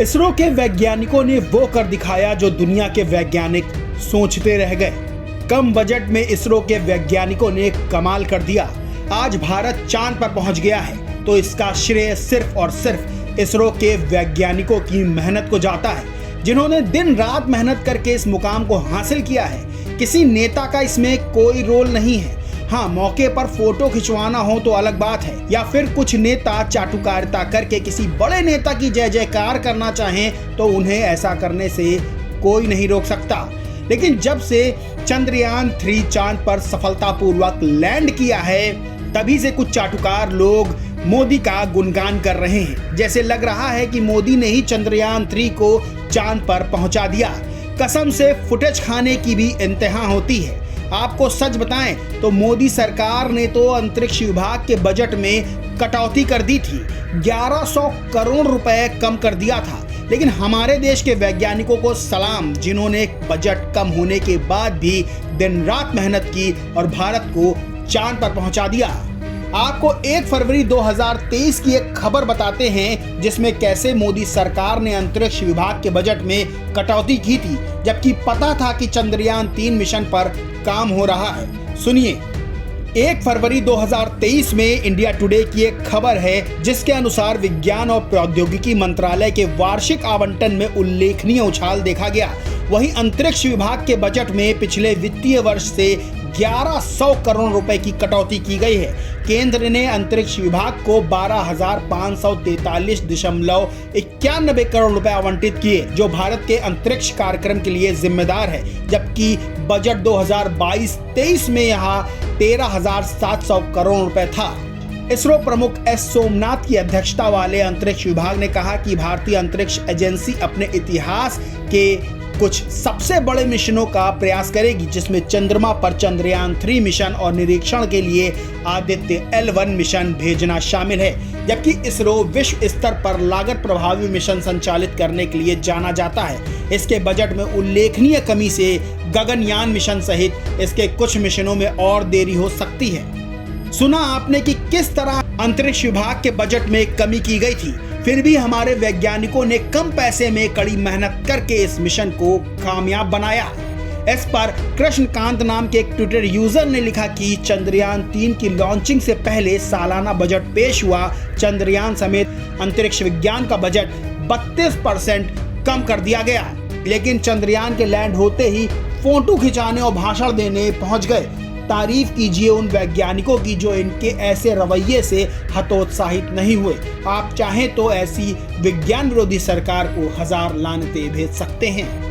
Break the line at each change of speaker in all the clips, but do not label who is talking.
इसरो के वैज्ञानिकों ने वो कर दिखाया जो दुनिया के वैज्ञानिक सोचते रह गए। कम बजट में इसरो के वैज्ञानिकों ने कमाल कर दिया। आज भारत चांद पर पहुंच गया है तो इसका श्रेय सिर्फ और सिर्फ इसरो के वैज्ञानिकों की मेहनत को जाता है, जिन्होंने दिन रात मेहनत करके इस मुकाम को हासिल किया है। किसी नेता का इसमें कोई रोल नहीं है। हाँ, मौके पर फोटो खिंचवाना हो तो अलग बात है, या फिर कुछ नेता चाटुकारिता करके किसी बड़े नेता की जय जयकार करना चाहें तो उन्हें ऐसा करने से कोई नहीं रोक सकता। लेकिन जब से चंद्रयान 3 चांद पर सफलतापूर्वक लैंड किया है, तभी से कुछ चाटुकार लोग मोदी का गुणगान कर रहे हैं। जैसे लग रहा है कि मोदी ने ही चंद्रयान 3 को चांद पर पहुंचा दिया। कसम से फुटेज खाने की भी इंतहा होती है। आपको सच बताएं तो मोदी सरकार ने तो अंतरिक्ष विभाग के बजट में कटौती कर दी थी, 1100 करोड़ रुपए कम कर दिया था। लेकिन हमारे देश के वैज्ञानिकों को सलाम, जिन्होंने बजट कम होने के बाद भी दिन रात मेहनत की और भारत को चांद पर पहुंचा दिया। आपको 1 फरवरी 2023 की एक खबर बताते हैं, जिसमें कैसे मोदी सरकार ने अंतरिक्ष विभाग के बजट में कटौती की थी, जबकि पता था कि चंद्रयान 3 मिशन पर काम हो रहा है। सुनिए, 1 फरवरी 2023 में इंडिया टुडे की एक खबर है, जिसके अनुसार विज्ञान और प्रौद्योगिकी मंत्रालय के वार्षिक आवंटन में उल्लेखनीय उछाल देखा गया। वहीं अंतरिक्ष विभाग के बजट में पिछले वित्तीय वर्ष से 1100 करोड़ रुपए की कटौती की गई है। केंद्र ने अंतरिक्ष विभाग को 12,543.91 करोड़ रुपए आवंटित किए, जो भारत के अंतरिक्ष कार्यक्रम के लिए जिम्मेदार है, जबकि बजट 2022-23 में यहाँ 13,700 करोड़ रुपए था। इसरो प्रमुख एस सोमनाथ की अध्यक्षता वाले अंतरिक्ष विभाग ने कहा कि भारतीय अंतरिक्ष एजेंसी अपने इतिहास के कुछ सबसे बड़े मिशनों का प्रयास करेगी, जिसमें चंद्रमा पर चंद्रयान 3 मिशन और निरीक्षण के लिए आदित्य L1 मिशन भेजना शामिल है। जबकि इसरो विश्व स्तर पर लागत प्रभावी मिशन संचालित करने के लिए जाना जाता है। इसके बजट में उल्लेखनीय कमी से गगनयान मिशन सहित इसके कुछ मिशनों में और देरी हो सकती है। सुना आपने कि किस तरह अंतरिक्ष विभाग के बजट में कमी की गई थी, फिर भी हमारे वैज्ञानिकों ने कम पैसे में कड़ी मेहनत करके इस मिशन को कामयाब बनाया। इस पर कृष्णकांत नाम के एक ट्विटर यूजर ने लिखा कि चंद्रयान 3 की लॉन्चिंग से पहले सालाना बजट पेश हुआ। चंद्रयान समेत अंतरिक्ष विज्ञान का बजट 32% कम कर दिया गया, लेकिन चंद्रयान के लैंड होते ही फोटो खिंचाने और भाषण देने पहुंच गए। तारीफ कीजिए उन वैज्ञानिकों की जो इनके ऐसे रवैये से हतोत्साहित नहीं हुए। आप चाहें तो ऐसी विज्ञान विरोधी सरकार को 1000 लानतें भेज सकते हैं।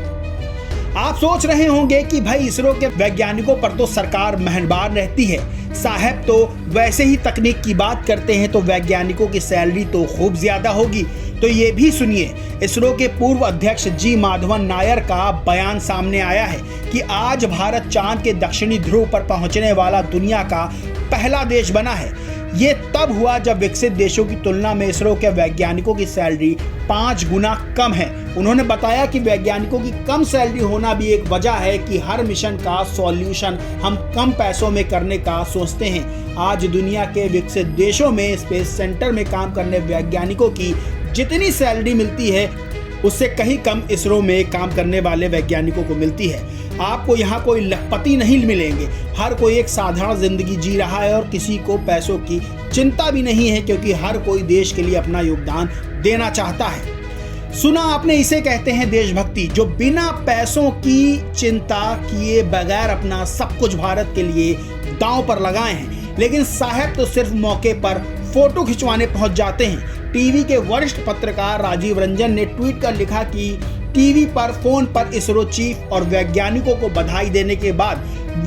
आप सोच रहे होंगे कि भाई इसरो के वैज्ञानिकों पर तो सरकार मेहरबान रहती है, साहब तो वैसे ही तकनीक की बात करते हैं तो वैज्ञानिकों की सैलरी तो खूब ज्यादा होगी। तो ये भी सुनिए, इसरो के पूर्व अध्यक्ष जी माधवन नायर का बयान सामने आया है कि आज भारत चांद के दक्षिणी ध्रुव पर पहुंचने वाला दुनिया का पहला देश बना है। ये तब हुआ जब विकसित देशों की तुलना में इसरो के वैज्ञानिकों की सैलरी 5 गुना कम है। उन्होंने बताया कि वैज्ञानिकों की कम सैलरी होना भी एक वजह है कि हर मिशन का सॉल्यूशन हम कम पैसों में करने का सोचते हैं। आज दुनिया के विकसित देशों में स्पेस सेंटर में काम करने वैज्ञानिकों की जितनी सैलरी मिलती है, उससे कहीं कम इसरो में काम करने वाले वैज्ञानिकों को मिलती है। आपको यहाँ कोई लखपति नहीं मिलेंगे, हर कोई एक साधारण जिंदगी जी रहा है और किसी को पैसों की चिंता भी नहीं है, क्योंकि हर कोई देश के लिए अपना योगदान देना चाहता है। सुना आपने, इसे कहते हैं देशभक्ति, जो बिना पैसों की चिंता किए बगैर अपना सब कुछ भारत के लिए दांव पर लगाए हैं। लेकिन साहब तो सिर्फ मौके पर फोटो खिंचवाने पहुंच जाते हैं। टीवी के वरिष्ठ पत्रकार राजीव रंजन ने ट्वीट कर लिखा कि टीवी पर फोन पर इसरो चीफ और वैज्ञानिकों को बधाई देने के बाद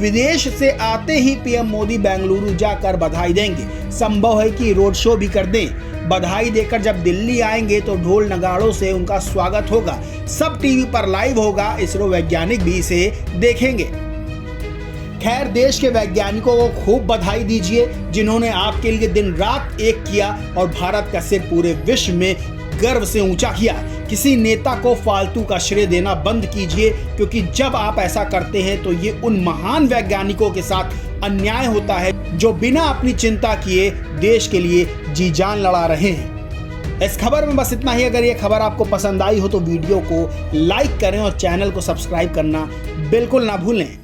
विदेश से आते ही पीएम मोदी बेंगलुरु जाकर बधाई देंगे। संभव है कि रोड शो भी कर दें। बधाई देकर जब दिल्ली आएंगे तो ढोल नगाड़ों से उनका स्वागत होगा। सब टीवी पर लाइव होगा, इसरो वैज्ञानिक भी इसे देखेंगे। खैर, देश के वैज्ञानिकों को खूब बधाई दीजिए, जिन्होंने आपके लिए दिन रात एक किया और भारत का सिर पूरे विश्व में गर्व से ऊंचा किया। किसी नेता को फालतू का श्रेय देना बंद कीजिए, क्योंकि जब आप ऐसा करते हैं तो ये उन महान वैज्ञानिकों के साथ अन्याय होता है जो बिना अपनी चिंता किए देश के लिए जी जान लड़ा रहे हैं। इस खबर में बस इतना ही। अगर ये खबर आपको पसंद आई हो तो वीडियो को लाइक करें और चैनल को सब्सक्राइब करना बिल्कुल ना भूलें।